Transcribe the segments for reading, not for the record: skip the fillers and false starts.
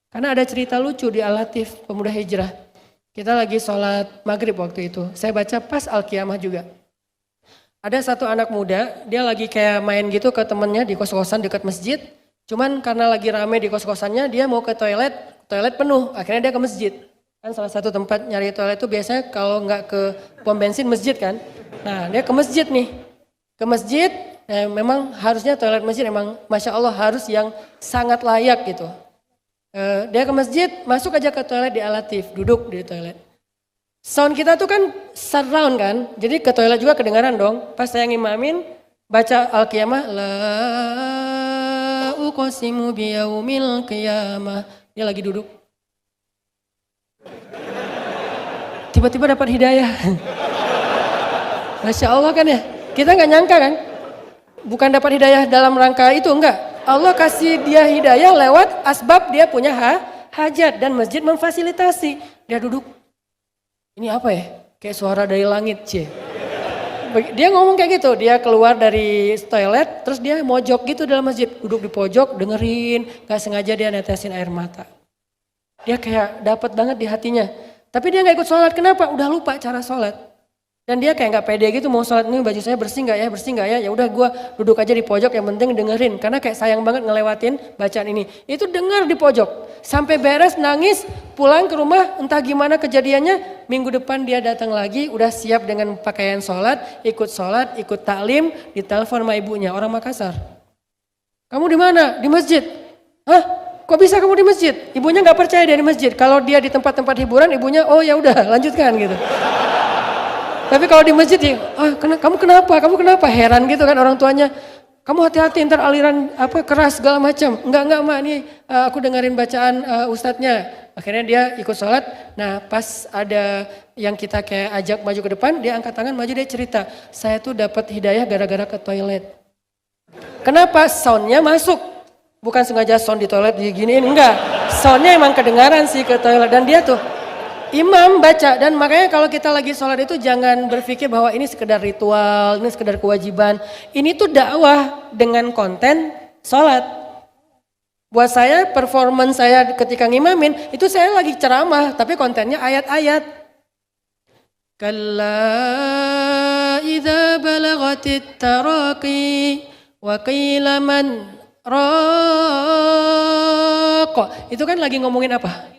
Karena ada cerita lucu di Al-Latif, pemuda hijrah. Kita lagi sholat maghrib waktu itu. Saya baca pas Al-Qiyamah juga. Ada satu anak muda, dia lagi kayak main gitu ke temennya di kos-kosan dekat masjid. Cuman karena lagi rame di kos-kosannya, dia mau ke toilet penuh. Akhirnya dia ke masjid. Kan salah satu tempat nyari toilet itu biasanya kalau nggak ke pom bensin masjid kan. Nah dia ke masjid nih. Ke masjid, memang harusnya toilet masjid memang Masya Allah harus yang sangat layak gitu. Dia ke masjid, masuk aja ke toilet di Al-Latif, duduk di toilet. Sound kita tuh kan surround kan, jadi ke toilet juga kedengaran dong. Pas saya ngimamin, baca Al-Qiyamah, la uqsimu biyaumil qiyamah. Dia lagi duduk. Tiba-tiba dapat hidayah. Masya Allah kan ya, kita nggak nyangka kan. Bukan dapat hidayah dalam rangka itu, enggak. Allah kasih dia hidayah lewat asbab dia punya hajat dan masjid memfasilitasi. Dia duduk. Ini apa ya? Kayak suara dari langit, cie. Dia ngomong kayak gitu, dia keluar dari toilet, terus dia mojok gitu dalam masjid. Duduk di pojok, dengerin, gak sengaja dia netesin air mata. Dia kayak dapat banget di hatinya. Tapi dia gak ikut sholat, kenapa? Udah lupa cara sholat. Dan dia kayak gak pede gitu, mau sholat ini baju saya bersih gak ya, ya udah gue duduk aja di pojok, yang penting dengerin. Karena kayak sayang banget ngelewatin bacaan ini. Itu denger di pojok, sampai beres nangis, pulang ke rumah entah gimana kejadiannya. Minggu depan dia datang lagi, udah siap dengan pakaian sholat, ikut taklim, ditelepon sama ibunya, orang Makassar. Kamu di mana? Di masjid. Hah? Kok bisa kamu di masjid? Ibunya nggak percaya dia di masjid. Kalau dia di tempat-tempat hiburan, ibunya oh ya udah lanjutkan gitu. Tapi kalau di masjid ya, kamu kenapa? Kamu kenapa? Heran gitu kan orang tuanya. Kamu hati-hati ntar aliran keras segala macam. Enggak mak, nih aku dengerin bacaan ustadznya. Akhirnya dia ikut sholat. Nah pas ada yang kita kayak ajak maju ke depan, dia angkat tangan maju, dia cerita, saya tuh dapat hidayah gara-gara ke toilet. Kenapa? Soundnya masuk. Bukan sengaja sound di toilet diginiin, enggak. Soundnya emang kedengaran sih ke toilet. Dan dia tuh imam baca. Dan makanya kalau kita lagi sholat itu jangan berpikir bahwa ini sekedar ritual, ini sekedar kewajiban. Ini tuh dakwah dengan konten sholat. Buat saya, performance saya ketika ngimamin, itu saya lagi ceramah, tapi kontennya ayat-ayat. Kalla idza balagatit taraqi wa qila man raq. Itu kan lagi ngomongin apa?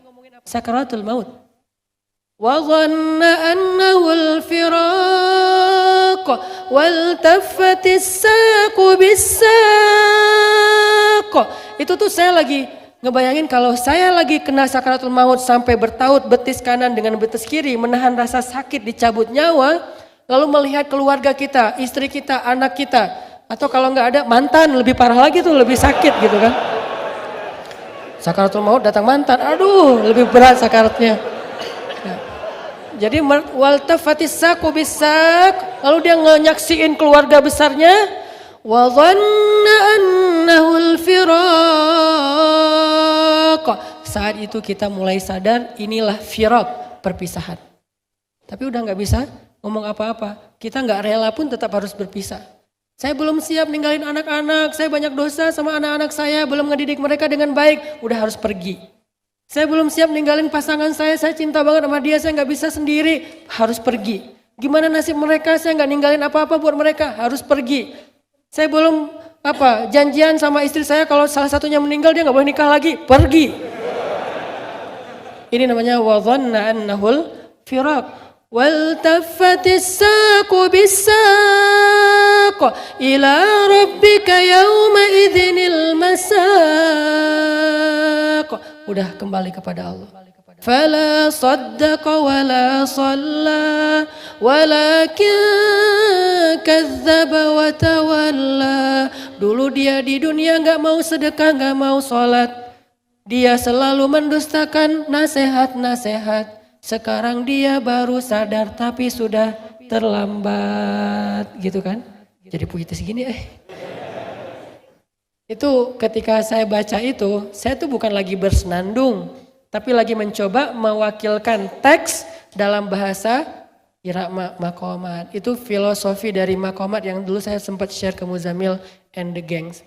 Sakaratul maut. Wa dhanna annahu al-firaq wal taffatis saqu bis-saq. Itu tuh saya lagi ngebayangin kalau saya lagi kena sakaratul maut sampai bertaut betis kanan dengan betis kiri, menahan rasa sakit, dicabut nyawa, lalu melihat keluarga kita, istri kita, anak kita, atau kalau nggak ada mantan, lebih parah lagi tuh, lebih sakit gitu kan. Sakaratul maut datang mantan, aduh lebih berat sakaratnya. Ya. Jadi wal tafatis saqu bis-saq, lalu dia nyaksiin keluarga besarnya, wa dhanna annahu al-firaq. Saat itu kita mulai sadar inilah firaq, perpisahan. Tapi udah nggak bisa ngomong apa-apa, kita nggak rela pun tetap harus berpisah. Saya belum siap ninggalin anak-anak, saya banyak dosa sama anak-anak saya, belum ngedidik mereka dengan baik, udah harus pergi. Saya belum siap ninggalin pasangan saya cinta banget sama dia, saya gak bisa sendiri, harus pergi. Gimana nasib mereka, saya gak ninggalin apa-apa buat mereka, harus pergi. Saya belum janjian sama istri saya kalau salah satunya meninggal dia gak boleh nikah lagi, pergi. Ini namanya wa dhanna annahul firaq. وَالْتَفَّتِ السَّاقُ بِالسَّاقِ إِلَى رَبِّكَ يَوْمَئِذٍ الْمَسَاقُ. Udah kembali kepada Allah. فَلَا صَدَّقَ وَلَا صَلَّى وَلَكِنْ كَذَّبَ وَتَوَلَّى. Dulu dia di dunia gak mau sedekah, gak mau sholat. Dia selalu mendustakan nasihat-nasihat. Sekarang dia baru sadar tapi sudah terlambat, gitu kan? Jadi puitis gini Itu ketika saya baca itu, saya tuh bukan lagi bersenandung, tapi lagi mencoba mewakilkan teks dalam bahasa Irak Maqamat. Itu filosofi dari Maqamat yang dulu saya sempat share ke Muzamil and the Gangs.